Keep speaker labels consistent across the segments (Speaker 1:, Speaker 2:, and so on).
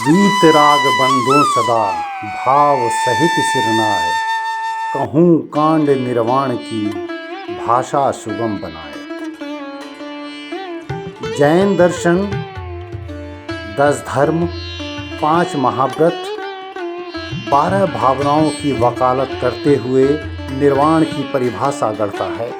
Speaker 1: वीतराग बंदो सदा भाव सहित सिरनाए, कहूँ कांड निर्वाण की भाषा सुगम बनाए। जैन दर्शन 10 धर्म, 5 महाव्रत, 12 भावनाओं की वकालत करते हुए निर्वाण की परिभाषा गढ़ता है।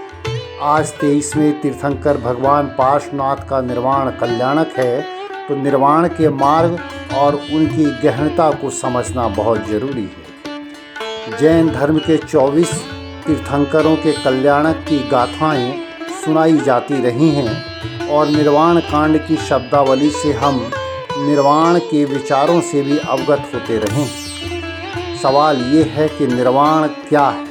Speaker 1: आज 23वें तीर्थंकर भगवान पार्श्वनाथ का निर्वाण कल्याणक है, तो निर्वाण के मार्ग और उनकी गहनता को समझना बहुत जरूरी है। जैन धर्म के 24 तीर्थंकरों के कल्याणक की गाथाएं सुनाई जाती रही हैं और निर्वाण कांड की शब्दावली से हम निर्वाण के विचारों से भी अवगत होते रहें। सवाल ये है कि निर्वाण क्या है,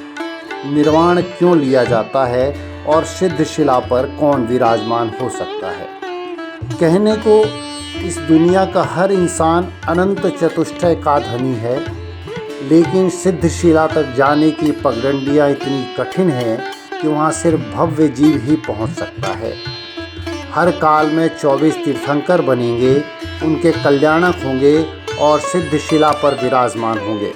Speaker 1: निर्वाण क्यों लिया जाता है और सिद्ध शिला पर कौन विराजमान हो सकता है। कहने को इस दुनिया का हर इंसान अनंत चतुष्टय का धनी है, लेकिन सिद्ध शिला तक जाने की पगडंडियाँ इतनी कठिन हैं कि वहाँ सिर्फ भव्य जीव ही पहुँच सकता है। हर काल में 24 तीर्थंकर बनेंगे, उनके कल्याणक होंगे और सिद्ध शिला पर विराजमान होंगे,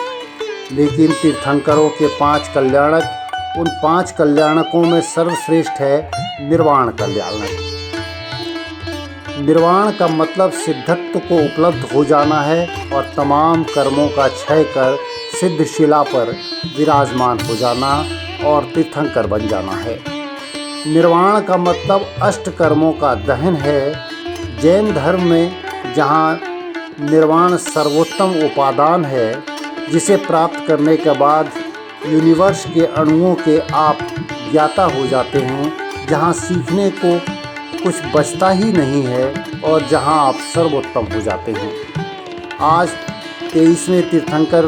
Speaker 1: लेकिन तीर्थंकरों के 5 कल्याणक, उन 5 कल्याणकों में सर्वश्रेष्ठ है निर्वाण कल्याणक। निर्वाण का मतलब सिद्धत्व को उपलब्ध हो जाना है और तमाम कर्मों का क्षय कर सिद्ध शिला पर विराजमान हो जाना और तीर्थंकर बन जाना है। निर्वाण का मतलब अष्ट कर्मों का दहन है। जैन धर्म में जहाँ निर्वाण सर्वोत्तम उपादान है, जिसे प्राप्त करने के बाद यूनिवर्स के अणुओं के आप ज्ञाता हो जाते हैं, जहाँ सीखने को कुछ बचता ही नहीं है और जहां आप सर्वोत्तम हो जाते हैं। आज 23वें तीर्थंकर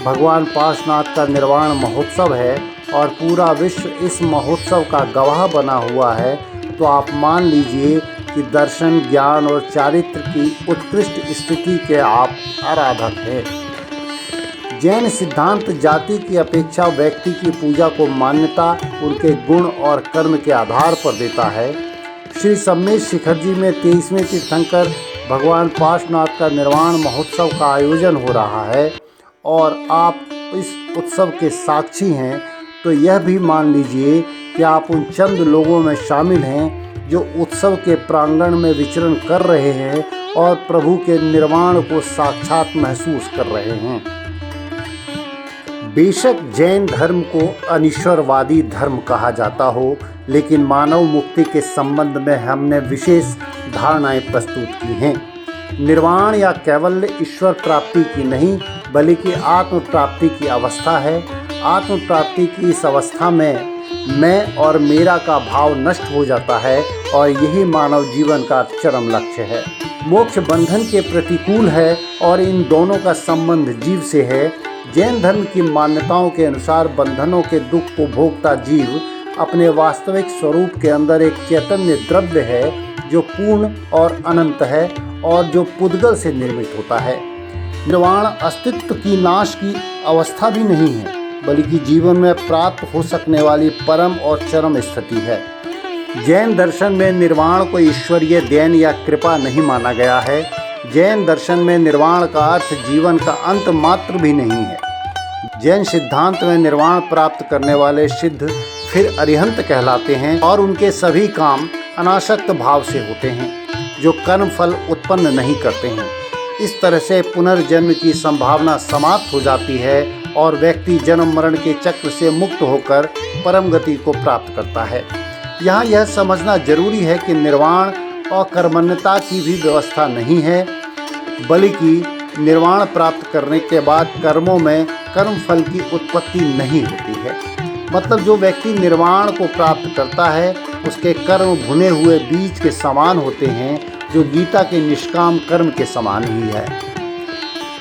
Speaker 1: भगवान पार्श्वनाथ का निर्वाण महोत्सव है और पूरा विश्व इस महोत्सव का गवाह बना हुआ है, तो आप मान लीजिए कि दर्शन, ज्ञान और चारित्र की उत्कृष्ट स्थिति के आप आराधक हैं। जैन सिद्धांत जाति की अपेक्षा व्यक्ति की पूजा को मान्यता उनके गुण और कर्म के आधार पर देता है। श्री सम्मेद शिखर जी में 23वें तीर्थंकर भगवान पार्श्वनाथ का निर्वाण महोत्सव का आयोजन हो रहा है और आप इस उत्सव के साक्षी हैं, तो यह भी मान लीजिए कि आप उन चंद लोगों में शामिल हैं जो उत्सव के प्रांगण में विचरण कर रहे हैं और प्रभु के निर्वाण को साक्षात महसूस कर रहे हैं। बेशक जैन धर्म को अनीश्वरवादी धर्म कहा जाता हो, लेकिन मानव मुक्ति के संबंध में हमने विशेष धारणाएं प्रस्तुत की हैं। निर्वाण या कैवल्य ईश्वर प्राप्ति की नहीं, बल्कि आत्म प्राप्ति की अवस्था है। आत्म प्राप्ति की इस अवस्था में मैं और मेरा का भाव नष्ट हो जाता है और यही मानव जीवन का चरम लक्ष्य है। मोक्ष बंधन के प्रतिकूल है और इन दोनों का संबंध जीव से है। जैन धर्म की मान्यताओं के अनुसार बंधनों के दुख को भोगता जीव अपने वास्तविक स्वरूप के अंदर एक चैतन्य द्रव्य है जो पूर्ण और अनंत है और जो पुद्गल से निर्मित होता है। निर्वाण अस्तित्व की नाश की अवस्था भी नहीं है, बल्कि जीवन में प्राप्त हो सकने वाली परम और चरम स्थिति है। जैन दर्शन में निर्वाण को ईश्वरीय देन या कृपा नहीं माना गया है। जैन दर्शन में निर्वाण का अर्थ जीवन का अंत मात्र भी नहीं है। जैन सिद्धांत में निर्वाण प्राप्त करने वाले सिद्ध फिर अरिहंत कहलाते हैं और उनके सभी काम अनासक्त भाव से होते हैं, जो कर्म फल उत्पन्न नहीं करते हैं। इस तरह से पुनर्जन्म की संभावना समाप्त हो जाती है और व्यक्ति जन्म मरण के चक्र से मुक्त होकर परम गति को प्राप्त करता है। यहाँ यह समझना जरूरी है कि निर्वाण और कर्मण्यता की भी व्यवस्था नहीं है, बल्कि निर्वाण प्राप्त करने के बाद कर्मों में कर्म फल की उत्पत्ति नहीं होती है। मतलब जो व्यक्ति निर्वाण को प्राप्त करता है, उसके कर्म भुने हुए बीज के समान होते हैं, जो गीता के निष्काम कर्म के समान ही है।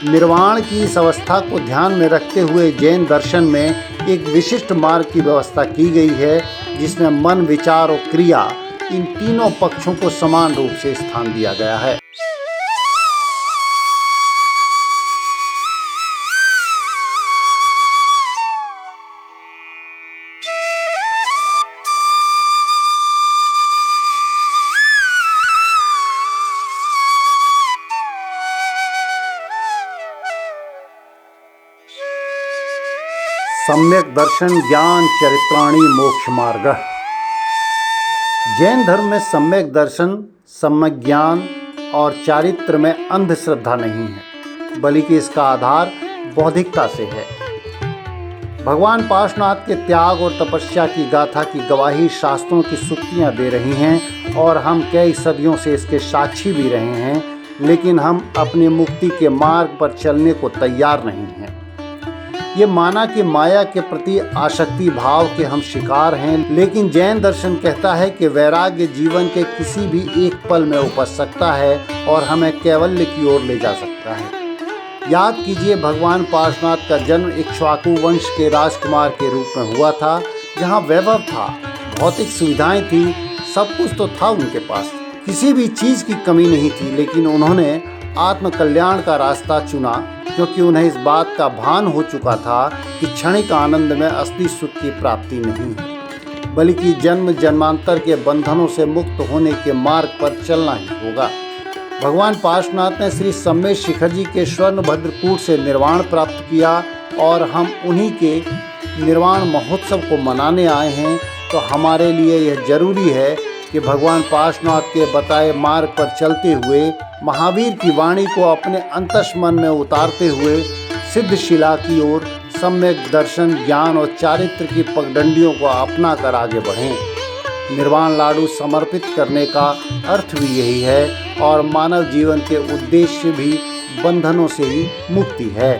Speaker 1: निर्वाण की इस अवस्था को ध्यान में रखते हुए जैन दर्शन में एक विशिष्ट मार्ग की व्यवस्था की गई है, जिसमें मन, विचार और क्रिया, इन तीनों पक्षों को समान रूप से स्थान दिया गया है। सम्यक दर्शन ज्ञान चरित्राणि मोक्ष मार्ग। जैन धर्म में सम्यक दर्शन, सम्यक ज्ञान और चारित्र में अंधश्रद्धा नहीं है, बल्कि इसका आधार बौद्धिकता से है। भगवान पार्श्वनाथ के त्याग और तपस्या की गाथा की गवाही शास्त्रों की सूक्तियाँ दे रही हैं और हम कई सदियों से इसके साक्षी भी रहे हैं, लेकिन हम अपनी मुक्ति के मार्ग पर चलने को तैयार नहीं हैं। ये माना कि माया के प्रति आसक्ति भाव के हम शिकार हैं, लेकिन जैन दर्शन कहता है कि वैराग्य जीवन के किसी भी एक पल में उपज सकता है और हमें कैवल्य की ओर ले जा सकता है। याद कीजिए, भगवान पार्श्वनाथ का जन्म इक्ष्वाकु वंश के राजकुमार के रूप में हुआ था, जहाँ वैभव था, भौतिक सुविधाएं थी, सब कुछ तो था उनके पास, किसी भी चीज़ की कमी नहीं थी। लेकिन उन्होंने आत्मकल्याण का रास्ता चुना, क्योंकि उन्हें इस बात का भान हो चुका था कि क्षणिक आनंद में असली सुख की प्राप्ति नहीं है, बल्कि जन्म जन्मांतर के बंधनों से मुक्त होने के मार्ग पर चलना ही होगा। भगवान पार्श्वनाथ ने श्री सम्मेद शिखर जी के स्वर्णभद्र कूट से निर्वाण प्राप्त किया और हम उन्हीं के निर्वाण महोत्सव को मनाने आए हैं। तो हमारे लिए यह जरूरी है कि भगवान पार्श्वनाथ के बताए मार्ग पर चलते हुए, महावीर की वाणी को अपने अंतस्मन में उतारते हुए सिद्धशिला की ओर सम्यक दर्शन, ज्ञान और चारित्र की पगडंडियों को अपना कर आगे बढ़ें। निर्वाण लाडू समर्पित करने का अर्थ भी यही है और मानव जीवन के उद्देश्य भी बंधनों से ही मुक्ति है।